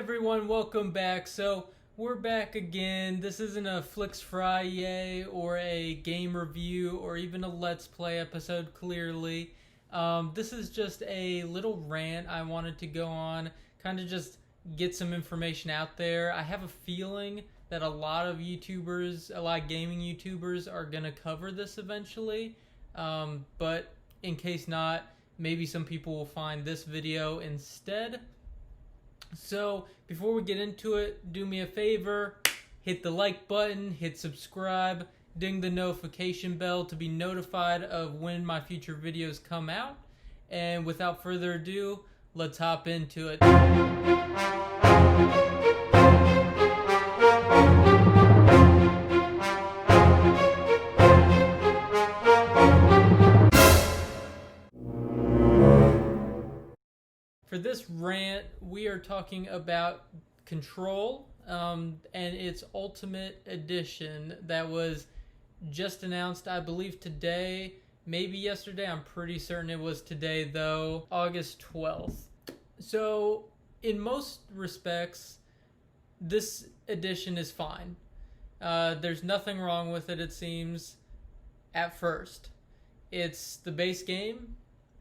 everyone, welcome back. So we're back again. This isn't a Flicks Friday or a game review or even a Let's Play episode, clearly. This is just a little rant I wanted to go on, kind of just get some information out there. I have a feeling that a lot of YouTubers, a lot of gaming YouTubers are going to cover this eventually. But in case not, maybe some people will find this video instead. So before we get into it, do me a favor, hit the like button, hit subscribe, ding the notification bell to be notified of when my future videos come out. And without further ado, let's hop into it. For this rant, we are talking about Control and its Ultimate Edition that was just announced, I believe, today, maybe yesterday. I'm pretty certain it was today, though, August 12th. So, in most respects, this edition is fine. There's nothing wrong with it, it seems, at first. It's the base game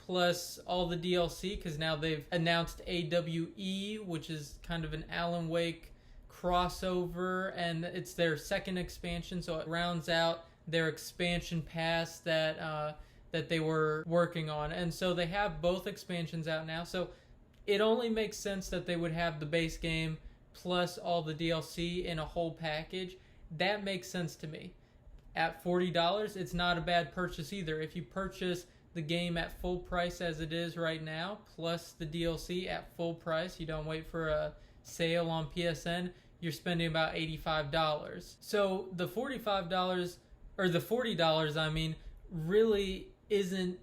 plus all the DLC, because now they've announced AWE, which is kind of an Alan Wake crossover, and it's their second expansion, so it rounds out their expansion pass that they were working on. And so they have both expansions out now, so it only makes sense that they would have the base game plus all the DLC in a whole package. That makes sense to me. At $40, it's not a bad purchase either. If you purchase the game at full price as it is right now, plus the DLC at full price, you don't wait for a sale on PSN, you're spending about $85. So the $45, or the $40, I mean, really isn't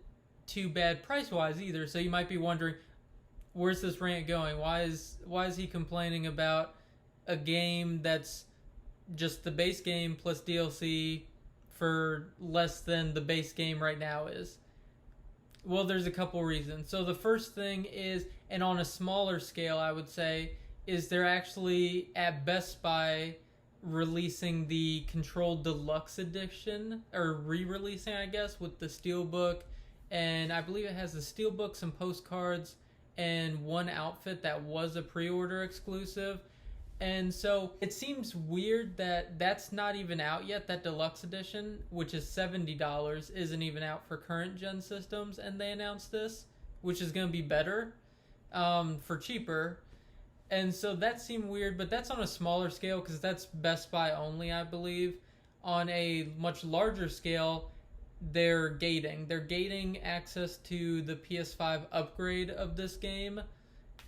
too bad price-wise either. So you might be wondering, where's this rant going? Why is he complaining about a game that's just the base game plus DLC for less than the base game right now is? Well, there's a couple reasons. So the first thing is, and on a smaller scale, I would say, is they're actually at Best Buy releasing the Control Deluxe Edition, or re-releasing, I guess, with the Steelbook, and I believe it has the Steelbook, some postcards, and one outfit that was a pre-order exclusive. And so it seems weird that that's not even out yet. That Deluxe Edition, which is $70, isn't even out for current gen systems, and they announced this, which is going to be better for cheaper. And so that seemed weird, but that's on a smaller scale because that's Best Buy only, I believe. On a much larger scale, they're gating access to the PS5 upgrade of this game.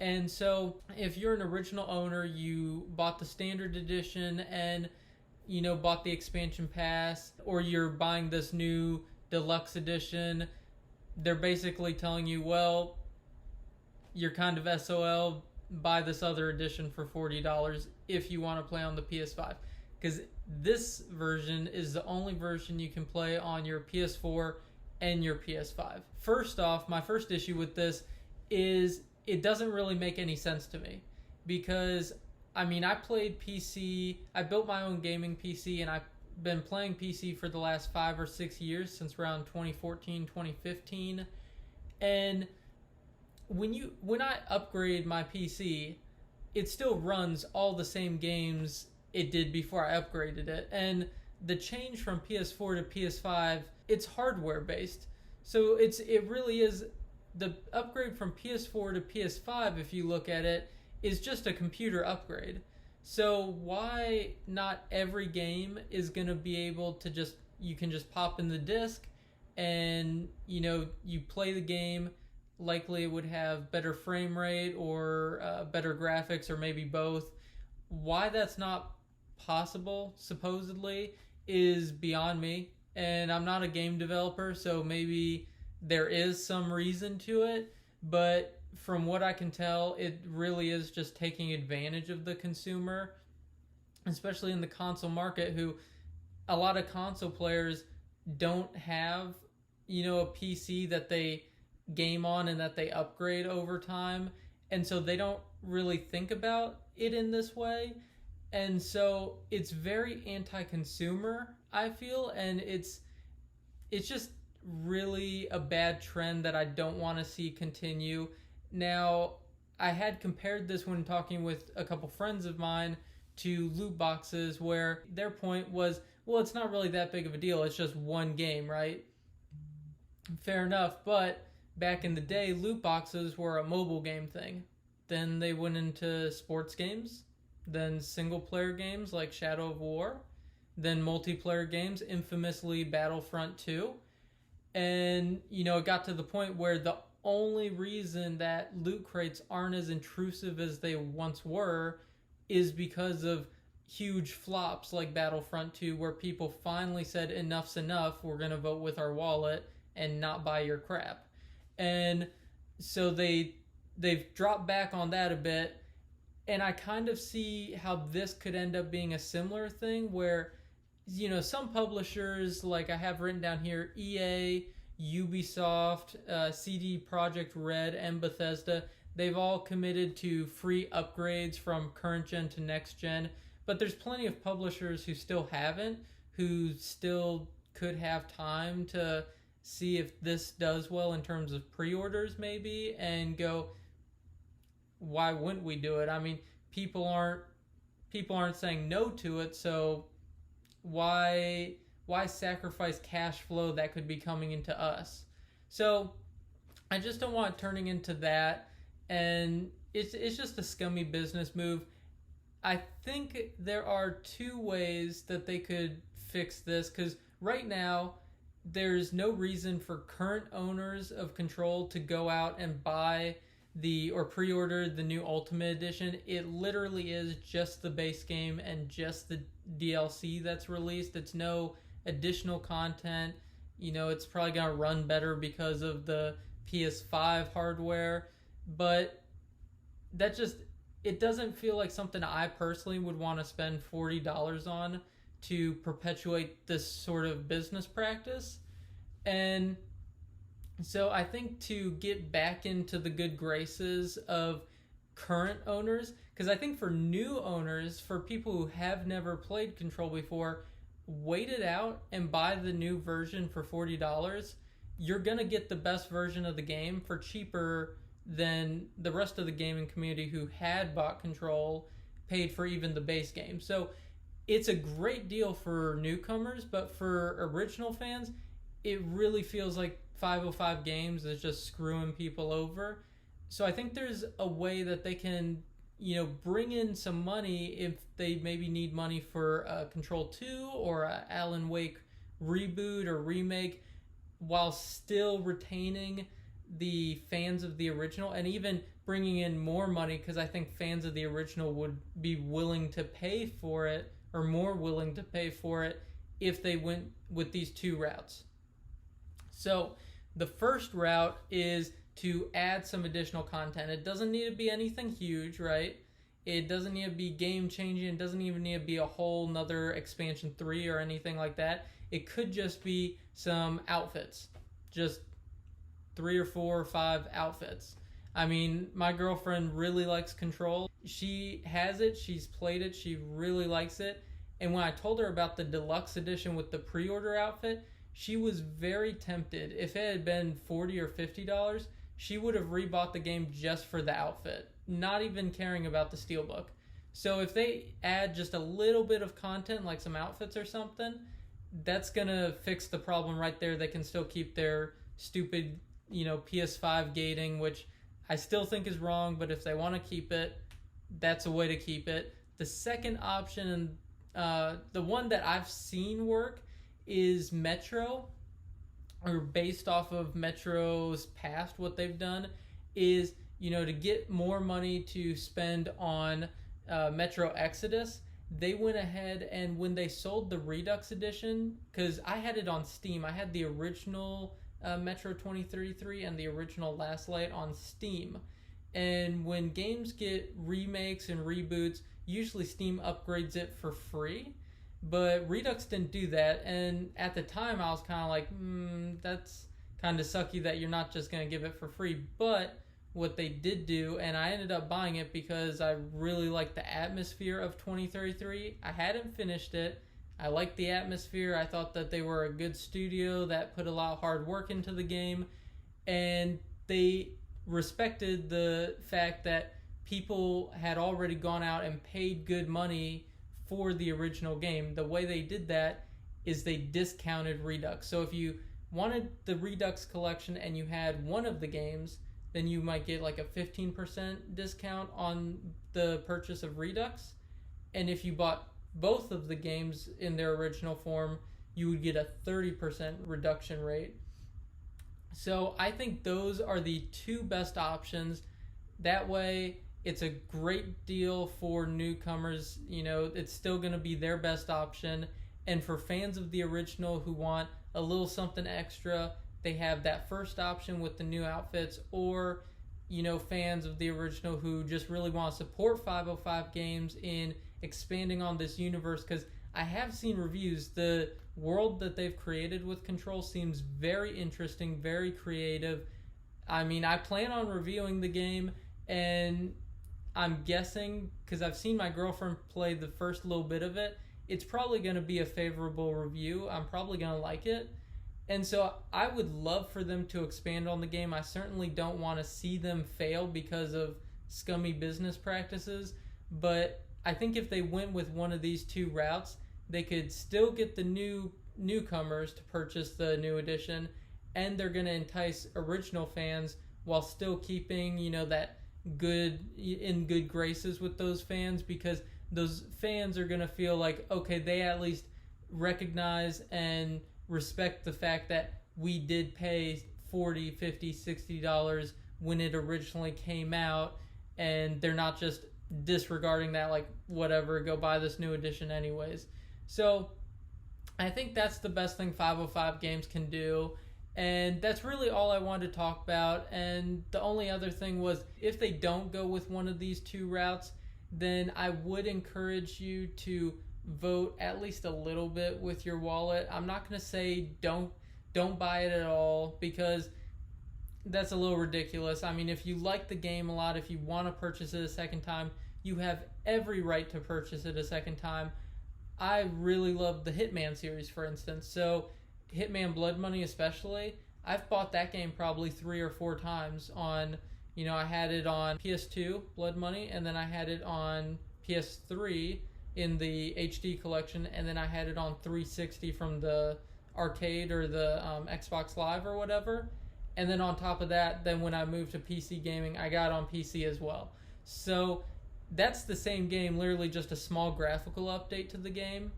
And so if you're an original owner, you bought the standard edition and, bought the expansion pass, or you're buying this new deluxe edition, they're basically telling you, well, you're kind of SOL, buy this other edition for $40 if you want to play on the PS5. Because this version is the only version you can play on your PS4 and your PS5. First off, my first issue with this is it doesn't really make any sense to me, because I played PC, I built my own gaming PC, and I've been playing PC for the last 5 or 6 years, since around 2014, 2015. And when I upgrade my PC, it still runs all the same games it did before I upgraded it. And the change from PS4 to PS5, it's hardware based. So it really is. The upgrade from PS4 to PS5, if you look at it, is just a computer upgrade. So why not every game is going to be able to you can just pop in the disc and, you play the game. Likely it would have better frame rate or better graphics, or maybe both. Why that's not possible, supposedly, is beyond me. And I'm not a game developer, so maybe there is some reason to it, but from what I can tell, it really is just taking advantage of the consumer, especially in the console market, who a lot of console players don't have, a PC that they game on and that they upgrade over time. and so they don't really think about it in this way. And so it's very anti-consumer, I feel, and it's just really a bad trend that I don't want to see continue. Now, I had compared this when talking with a couple friends of mine to loot boxes, where their point was, well, it's not really that big of a deal. It's just one game, right? Fair enough, but back in the day, loot boxes were a mobile game thing. Then they went into sports games, then single player games like Shadow of War, then multiplayer games, infamously Battlefront 2. And, it got to the point where the only reason that loot crates aren't as intrusive as they once were is because of huge flops like Battlefront 2, where people finally said enough's enough, we're going to vote with our wallet and not buy your crap. And so they've dropped back on that a bit, and I kind of see how this could end up being a similar thing where, some publishers, like I have written down here, EA, Ubisoft, CD Projekt Red, and Bethesda, they've all committed to free upgrades from current gen to next gen, but there's plenty of publishers who still haven't, who still could have time to see if this does well in terms of pre-orders maybe, and go, why wouldn't we do it? I mean, people aren't saying no to it, so why sacrifice cash flow that could be coming into us? So I just don't want it turning into that, and it's just a scummy business move. I think there are two ways that they could fix this, because right now there's no reason for current owners of Control to go out and buy or pre-order the new Ultimate Edition. It literally is just the base game and just the DLC that's released. It's no additional content. It's probably going to run better because of the PS5 hardware, but it doesn't feel like something I personally would want to spend $40 on to perpetuate this sort of business practice. And so I think to get back into the good graces of current owners, because I think for new owners, for people who have never played Control before, wait it out and buy the new version for $40. You're going to get the best version of the game for cheaper than the rest of the gaming community who had bought Control paid for even the base game. So it's a great deal for newcomers, but for original fans, it really feels like 505 Games is just screwing people over. So I think there's a way that they can, bring in some money if they maybe need money for Control 2 or a Alan Wake reboot or remake, while still retaining the fans of the original, and even bringing in more money, because I think fans of the original would be willing to pay for it, or more willing to pay for it, if they went with these two routes. So the first route is to add some additional content. It doesn't need to be anything huge, right? It doesn't need to be game changing. It doesn't even need to be a whole nother expansion 3 or anything like that. It could just be some outfits, just 3 or 4 or 5 outfits. I mean, my girlfriend really likes Control. She has it, she's played it, she really likes it. And when I told her about the Deluxe Edition with the pre-order outfit, she was very tempted. If it had been $40 or $50, she would have rebought the game just for the outfit, not even caring about the steelbook. So if they add just a little bit of content, like some outfits or something, that's going to fix the problem right there. They can still keep their stupid, PS5 gating, which I still think is wrong, but if they want to keep it, that's a way to keep it. The second option, and the one that I've seen work, is Metro, or based off of Metro's past, what they've done is, to get more money to spend on Metro Exodus, they went ahead and when they sold the Redux Edition, because I had it on Steam, I had the original Metro 2033 and the original Last Light on Steam. And when games get remakes and reboots, usually Steam upgrades it for free. But Redux didn't do that, and at the time I was kind of like, that's kind of sucky that you're not just going to give it for free. But what they did do, and I ended up buying it because I really liked the atmosphere of 2033. I hadn't finished it. I liked the atmosphere. I thought that they were a good studio that put a lot of hard work into the game, and they respected the fact that people had already gone out and paid good money for the original game. The way they did that is they discounted Redux. So if you wanted the Redux collection and you had one of the games, then you might get like a 15% discount on the purchase of Redux. And if you bought both of the games in their original form, you would get a 30% reduction rate. So I think those are the two best options. That way, it's a great deal for newcomers. You know, it's still going to be their best option. And for fans of the original who want a little something extra, they have that first option with the new outfits. Or, you know, fans of the original who just really want to support 505 Games in expanding on this universe, because I have seen reviews. The world that they've created with Control seems very interesting, very creative. I mean, I plan on reviewing the game, and I'm guessing, because I've seen my girlfriend play the first little bit of it, it's probably going to be a favorable review. I'm probably going to like it. And so I would love for them to expand on the game. I certainly don't want to see them fail because of scummy business practices. But I think if they went with one of these two routes, they could still get the newcomers to purchase the new edition, and they're going to entice original fans while still keeping, you know, that good graces with those fans, because those fans are going to feel like, okay, they at least recognize and respect the fact that we did pay $40, $50, $60 when it originally came out, and they're not just disregarding that, like, whatever, go buy this new edition anyways. So I think that's the best thing 505 Games can do. And that's really all I wanted to talk about. And the only other thing was, if they don't go with one of these two routes, then I would encourage you to vote at least a little bit with your wallet. I'm not going to say don't buy it at all, because that's a little ridiculous. I mean, if you like the game a lot, if you want to purchase it a second time, you have every right to purchase it a second time. I really love the Hitman series, for instance. So Hitman Blood Money especially, I've bought that game probably 3 or 4 times on, you know, I had it on PS2, Blood Money, and then I had it on PS3 in the HD collection, and then I had it on 360 from the arcade or the Xbox Live or whatever. And then on top of that, then when I moved to PC gaming, I got on PC as well. So that's the same game, literally just a small graphical update to the game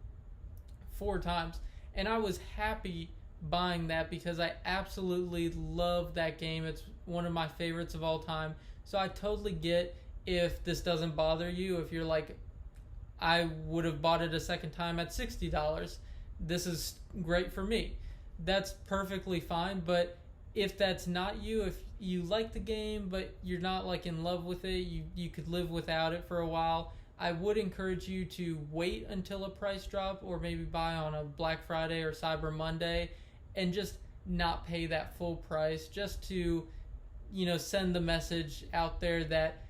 4 times. And I was happy buying that because I absolutely love that game. It's one of my favorites of all time. So I totally get if this doesn't bother you. If you're like, I would have bought it a second time at $60. This is great for me. That's perfectly fine. But if that's not you, if you like the game but you're not like in love with it, you could live without it for a while, I would encourage you to wait until a price drop, or maybe buy on a Black Friday or Cyber Monday, and just not pay that full price, just to, you know, send the message out there that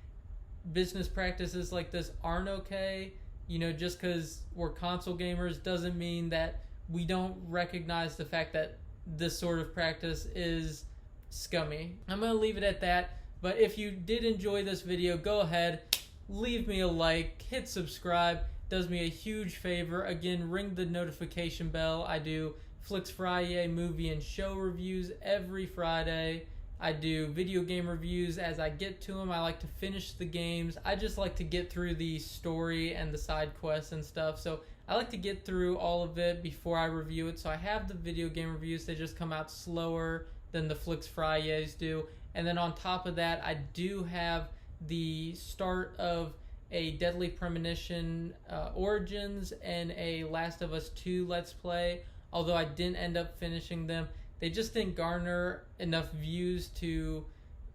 business practices like this aren't okay. You know, just because we're console gamers doesn't mean that we don't recognize the fact that this sort of practice is scummy. I'm going to leave it at that, but if you did enjoy this video, go ahead, leave me a like, hit subscribe, does me a huge favor. Again, ring the notification bell. I do Flix Friday movie and show reviews every Friday. I do video game reviews as I get to them. I like to finish the games. I just like to get through the story and the side quests and stuff. So I like to get through all of it before I review it. So I have the video game reviews. They just come out slower than the Flix Fridays do. And then on top of that, I do have the start of a Deadly Premonition Origins and a Last of Us 2 Let's Play. Although I didn't end up finishing them. They just didn't garner enough views to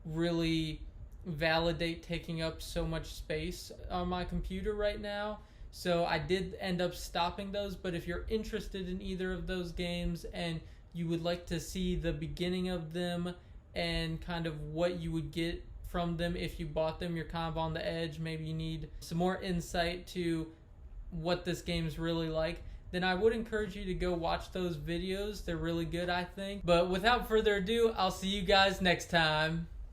really validate taking up so much space on my computer right now. So I did end up stopping those. But if you're interested in either of those games and you would like to see the beginning of them and kind of what you would get from them if you bought them. You're kind of on the edge. Maybe you need some more insight to what this game's really like. Then I would encourage you to go watch those videos. They're really good, I think. But without further ado, I'll see you guys next time.